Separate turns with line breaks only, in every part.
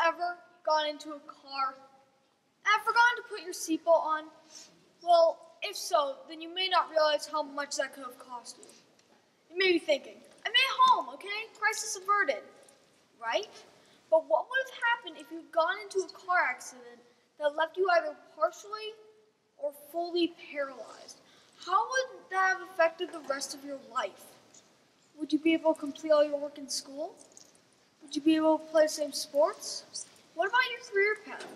ever gone into a car and forgotten to put your seatbelt on? Well, if so, then you may not realize how much that could have cost you. You may be thinking, I made it home, okay? Crisis averted, right? But what would have happened if you'd gone into a car accident that left you either partially or fully paralyzed? How would that have affected the rest of your life? Would you be able to complete all your work in school? Would you be able to play the same sports? What about your career path?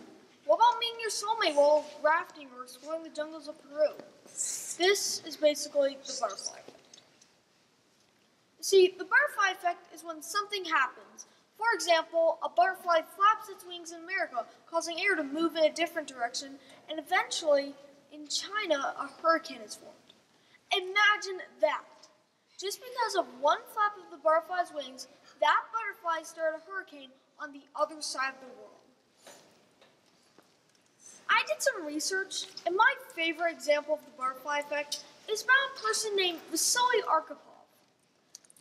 What about meeting your soulmate while rafting or exploring the jungles of Peru? This is basically the butterfly effect. See, the butterfly effect is when something happens. For example, a butterfly flaps its wings in America, causing air to move in a different direction, and eventually, in China, a hurricane is formed. Imagine that. Just because of one flap of the butterfly's wings, that butterfly started a hurricane on the other side of the world. I did some research, and my favorite example of the butterfly effect is about a person named Vasily Arkhipov.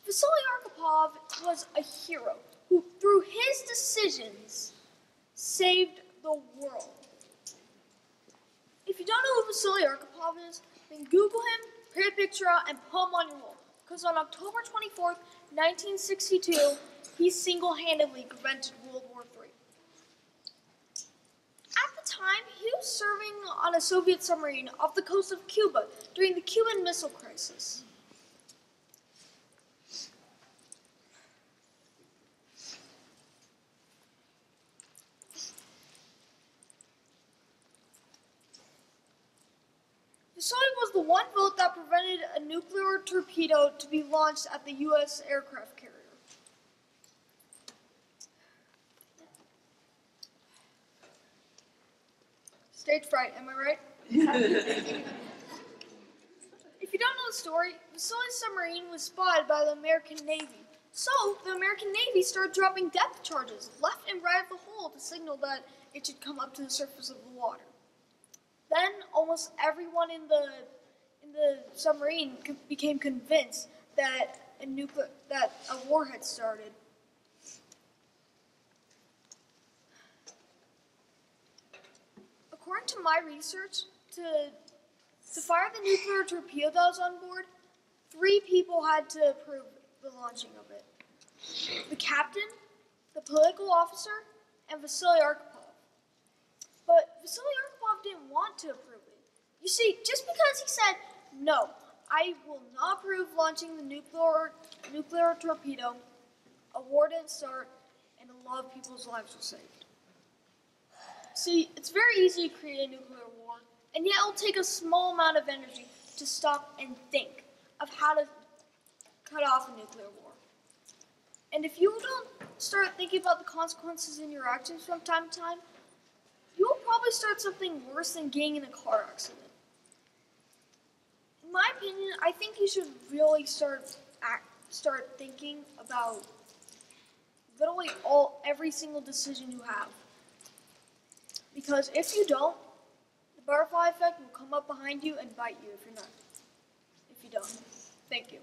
Vasily Arkhipov was a hero who, through his decisions, saved the world. If you don't know who Vasily Arkhipov is, then Google him, print a picture out, and put him on your wall. Because on October 24th, 1962, he single-handedly prevented World War III. At the time, he was serving on a Soviet submarine off the coast of Cuba during the Cuban Missile Crisis. Vasily was the one vote that prevented a nuclear torpedo to be launched at the U.S. aircraft carrier. Stage fright, am I right? If you don't know the story, Vasily's submarine was spotted by the American Navy. So, the American Navy started dropping depth charges left and right of the hull to signal that it should come up to the surface of the water. Then, almost everyone in the submarine became convinced that a war had started. According to my research, to fire the nuclear torpedo that was on board, 3 people had to approve the launching of it. The captain, the political officer, and Vasily Arkhipov. But Vasily Arkhipov didn't want to approve it. You see, just because he said, no, I will not approve launching the nuclear torpedo, a war didn't start, and a lot of people's lives were saved. See, it's very easy to create a nuclear war, and yet it'll take a small amount of energy to stop and think of how to cut off a nuclear war. And if you don't start thinking about the consequences in your actions from time to time, you will probably start something worse than getting in a car accident. In my opinion, I think you should really start thinking about literally every single decision you have. Because if you don't, the butterfly effect will come up behind you and bite you if you don't. Thank you.